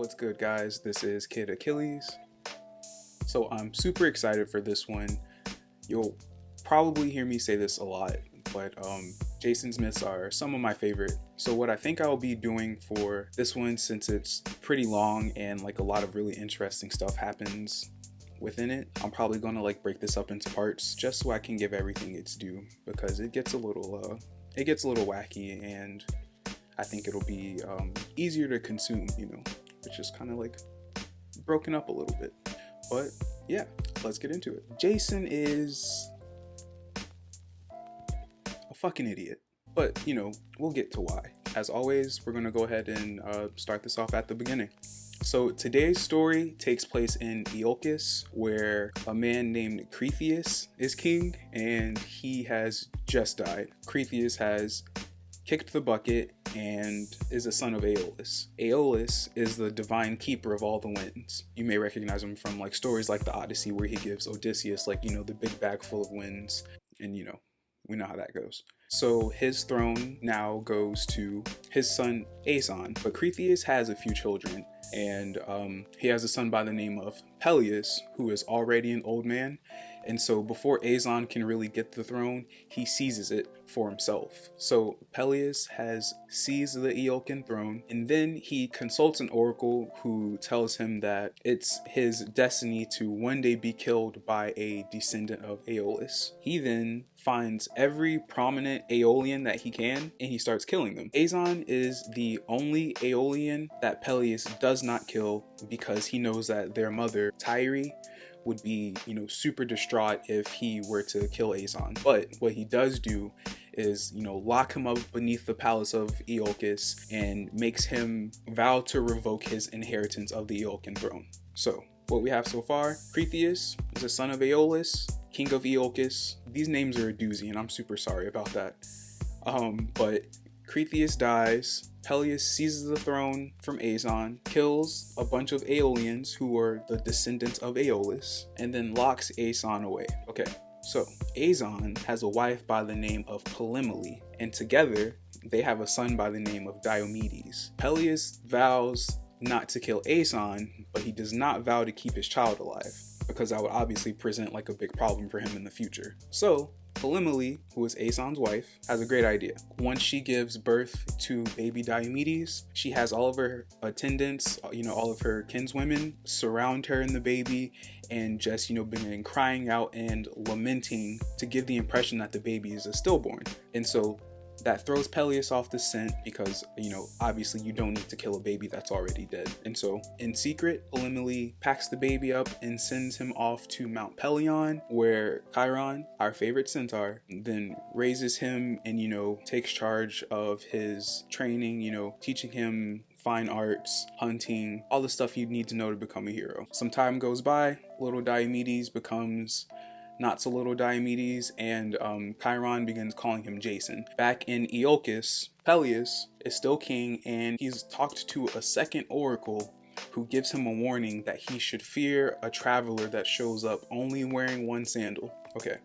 What's good, guys? This is Kid Achilles. So I'm super excited for this one. You'll probably hear me say this a lot, but Jason's myths are some of my favorite. So what I think I'll be doing for this one, since it's pretty long and like a lot of really interesting stuff happens within it, I'm probably gonna like break this up into parts just so I can give everything its due, because it gets a little wacky, and I think it'll be easier to consume, which is kind of like broken up a little bit. But yeah, let's get into it. Jason is a fucking idiot, but we'll get to why. As always, we're gonna go ahead and start this off at the beginning. So today's story takes place in Iolcus, where a man named Cretheus is king, and he has just died. Cretheus has kicked the bucket and is a son of Aeolus. Aeolus is the divine keeper of all the winds. You may recognize him from like stories like the Odyssey, where he gives Odysseus the big bag full of winds, and we know how that goes. So his throne now goes to his son Aeson, but Cretheus has a few children, and he has a son by the name of Peleus, who is already an old man. And so before Aeson can really get the throne, he seizes it for himself. So Peleus has seized the Aeolcan throne, and then he consults an oracle who tells him that it's his destiny to one day be killed by a descendant of Aeolus. He then finds every prominent Aeolian that he can, and he starts killing them. Aeson is the only Aeolian that Peleus does not kill, because he knows that their mother, Tyre, would be super distraught if he were to kill Aeson. But what he does do is lock him up beneath the palace of Iolcus and makes him vow to revoke his inheritance of the Aeolcan throne. So what we have so far: Cretheus is a son of Aeolus, king of Iolcus. These names are a doozy, and I'm super sorry about that. But Cretheus dies. Peleus seizes the throne from Aeson, kills a bunch of Aeolians who are the descendants of Aeolus, and then locks Aeson away. Okay, so Aeson has a wife by the name of Polymele, and together they have a son by the name of Diomedes. Peleus vows not to kill Aeson, but he does not vow to keep his child alive, because that would obviously present like a big problem for him in the future. So Polymele, who is Aeson's wife, has a great idea. Once she gives birth to baby Diomedes, she has all of her attendants, all of her kinswomen surround her and the baby, and just begin crying out and lamenting to give the impression that the baby is a stillborn. And so that throws Peleus off the scent, because obviously you don't need to kill a baby that's already dead. And so in secret, Polymele packs the baby up and sends him off to Mount Pelion, where Chiron, our favorite centaur, then raises him and takes charge of his training, teaching him fine arts, hunting, all the stuff you need to know to become a hero. Some time goes by, little Diomedes becomes not so little Diomedes, and Chiron begins calling him Jason. Back in Iolcus, Peleus is still king, and he's talked to a second oracle who gives him a warning that he should fear a traveler that shows up only wearing one sandal. Okay,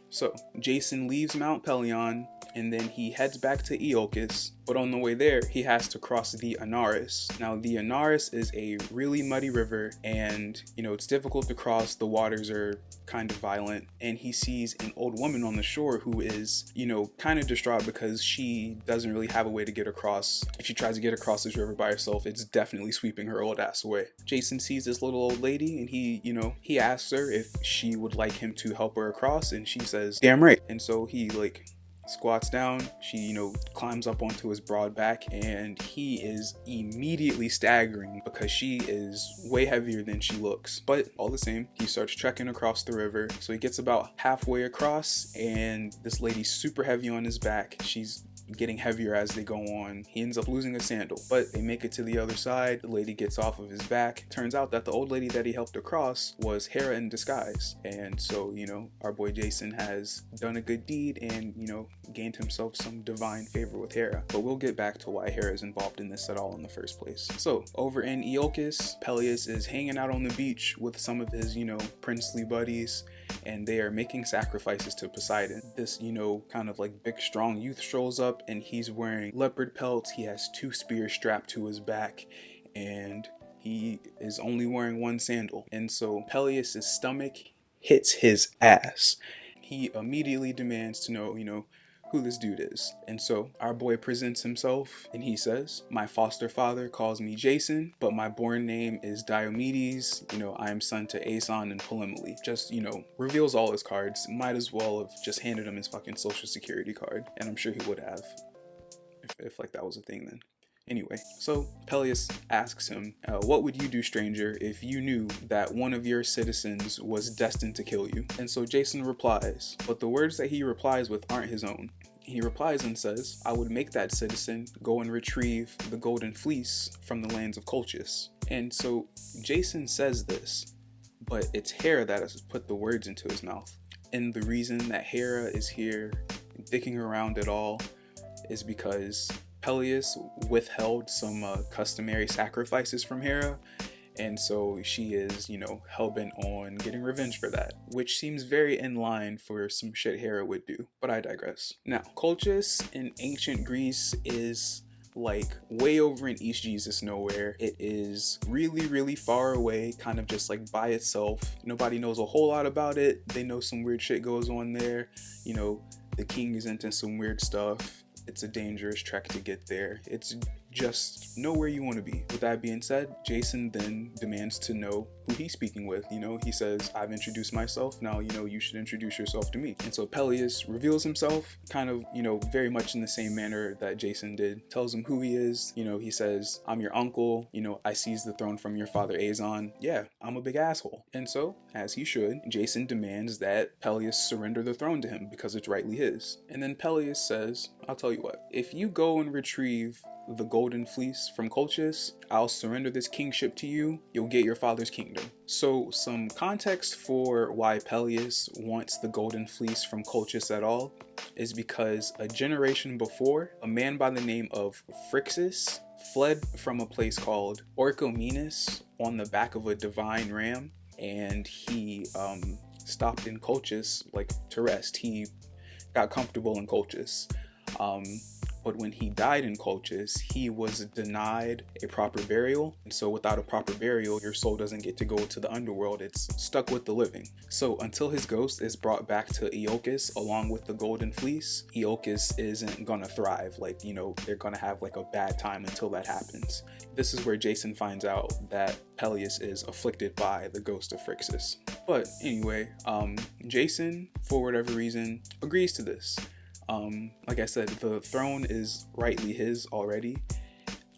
so Jason leaves Mount Pelion, and then he heads back to Iolcus, but on the way there, he has to cross the Anaris. Now, the Anaris is a really muddy river, and it's difficult to cross. The waters are kind of violent, and he sees an old woman on the shore who is, kind of distraught because she doesn't really have a way to get across. If she tries to get across this river by herself, it's definitely sweeping her old ass away. Jason sees this little old lady, and he asks her if she would like him to help her across, and she says, "Damn right." And so he squats down. She climbs up onto his broad back, and he is immediately staggering because she is way heavier than she looks. But all the same, he starts trekking across the river. So he gets about halfway across, and this lady's super heavy on his back. She's getting heavier as they go on. He ends up losing a sandal, but they make it to the other side. The lady gets off of his back. Turns out that the old lady that he helped across was Hera in disguise. And so our boy Jason has done a good deed and gained himself some divine favor with Hera. But we'll get back to why Hera is involved in this at all in the first place. So over in Iolcus, Peleus is hanging out on the beach with some of his princely buddies, and they are making sacrifices to Poseidon. This kind of like big strong youth strolls up, and he's wearing leopard pelts. He has 2 spears strapped to his back, and He is only wearing one sandal. And so Peleus' stomach hits his ass. He immediately demands to know, who this dude is. And so our boy presents himself and he says, my foster father calls me Jason, but my born name is Diomedes. I am son to Aeson and Polymele. Just, reveals all his cards. Might as well have just handed him his fucking social security card. And I'm sure he would have if like that was a thing then. Anyway, so Peleus asks him, what would you do, stranger, if you knew that one of your citizens was destined to kill you? And so Jason replies, but the words that he replies with aren't his own. He replies and says, I would make that citizen go and retrieve the golden fleece from the lands of Colchis. And so Jason says this, but it's Hera that has put the words into his mouth. And the reason that Hera is here dicking around at all is because Peleus withheld some customary sacrifices from Hera, and so she is, hell-bent on getting revenge for that, which seems very in line for some shit Hera would do, but I digress. Now, Colchis in ancient Greece is like way over in East Jesus nowhere. It is really, really far away, kind of just like by itself. Nobody knows a whole lot about it. They know some weird shit goes on there. The king is into some weird stuff. It's a dangerous trek to get there. It's just nowhere you want to be. With that being said, Jason then demands to know who he's speaking with. He says, I've introduced myself. Now, you should introduce yourself to me. And so Peleus reveals himself kind of, very much in the same manner that Jason did. Tells him who he is. He says, I'm your uncle. I seized the throne from your father Aeson. Yeah, I'm a big asshole. And so, as he should, Jason demands that Peleus surrender the throne to him because it's rightly his. And then Peleus says, I'll tell you what, if you go and retrieve the golden fleece from Colchis, I'll surrender this kingship to you. You'll get your father's kingdom. So some context for why Peleus wants the golden fleece from Colchis at all is because a generation before, a man by the name of Phrixus fled from a place called Orchomenus on the back of a divine ram, and he stopped in Colchis to rest. He got comfortable in Colchis. But when he died in Colchis, he was denied a proper burial. And so without a proper burial, your soul doesn't get to go to the underworld. It's stuck with the living. So until his ghost is brought back to Iolcus along with the golden fleece, Iolcus isn't gonna thrive. They're gonna have a bad time until that happens. This is where Jason finds out that Peleus is afflicted by the ghost of Phrixus. But anyway, Jason, for whatever reason, agrees to this. Like I said, the throne is rightly his already.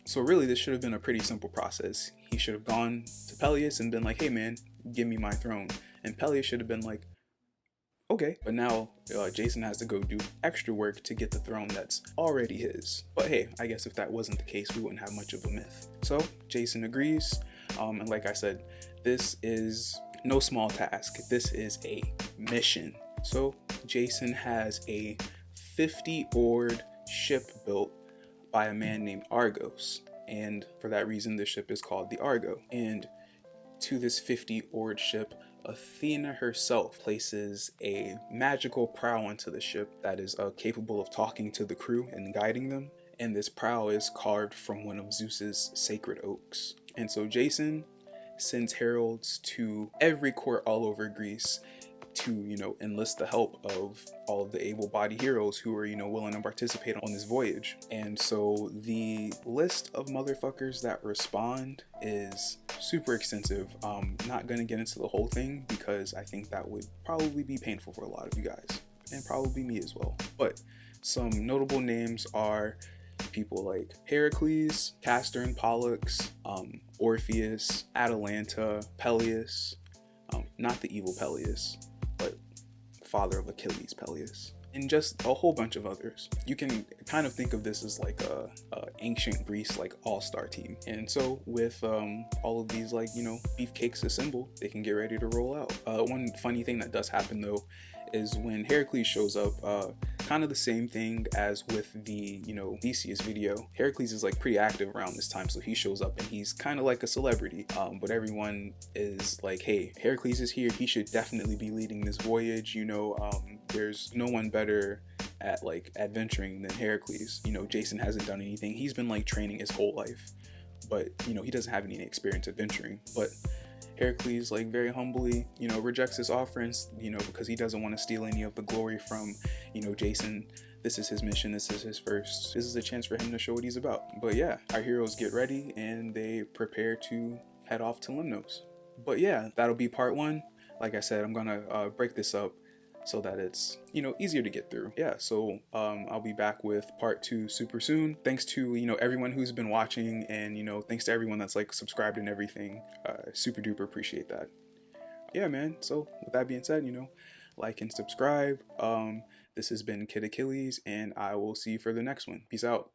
So really, this should have been a pretty simple process. He should have gone to Peleus and been like, hey man, give me my throne. And Peleus should have been like, okay. But now Jason has to go do extra work to get the throne that's already his. But hey, I guess if that wasn't the case, we wouldn't have much of a myth. So Jason agrees. And like I said, this is no small task. This is a mission. So Jason has a 50-oared ship built by a man named Argos, and for that reason the ship is called the Argo. And to this 50-oared ship, Athena herself places a magical prow onto the ship that is capable of talking to the crew and guiding them, and this prow is carved from one of Zeus's sacred oaks. And so Jason sends heralds to every court all over Greece to enlist the help of all of the able-bodied heroes who are willing to participate on this voyage. And so the list of motherfuckers that respond is super extensive. Not gonna get into the whole thing because I think that would probably be painful for a lot of you guys, and probably me as well. But some notable names are people like Heracles, Castor and Pollux, Orpheus, Atalanta, Peleus, not the evil Peleus, but father of Achilles, Peleus, and just a whole bunch of others. You can kind of think of this as like a ancient Greece all-star team. And so with all of these beefcakes assembled, they can get ready to roll out. One funny thing that does happen though is when Heracles shows up, kind of the same thing as with the Theseus video. Heracles is pretty active around this time, so he shows up and he's kind of like a celebrity, but everyone is like, hey, Heracles is here, he should definitely be leading this voyage. There's no one better at adventuring than Heracles. Jason hasn't done anything. He's been training his whole life. but you know, he doesn't have any experience adventuring. But Heracles, like, very humbly, you know, rejects his offerings, you know, because he doesn't want to steal any of the glory from, you know, Jason. This is his mission. This is his first. This is a chance for him to show what he's about. But yeah, our heroes get ready and they prepare to head off to Lemnos. But yeah, that'll be part one. Like I said, I'm gonna break this up so that it's, you know, easier to get through. Yeah, so I'll be back with part two super soon. Thanks to, you know, everyone who's been watching, and, you know, thanks to everyone that's like subscribed and everything. Super duper appreciate that. Yeah, man. So with that being said, you know, like and subscribe. This has been Kid Achilles, and I will see you for the next one. Peace out.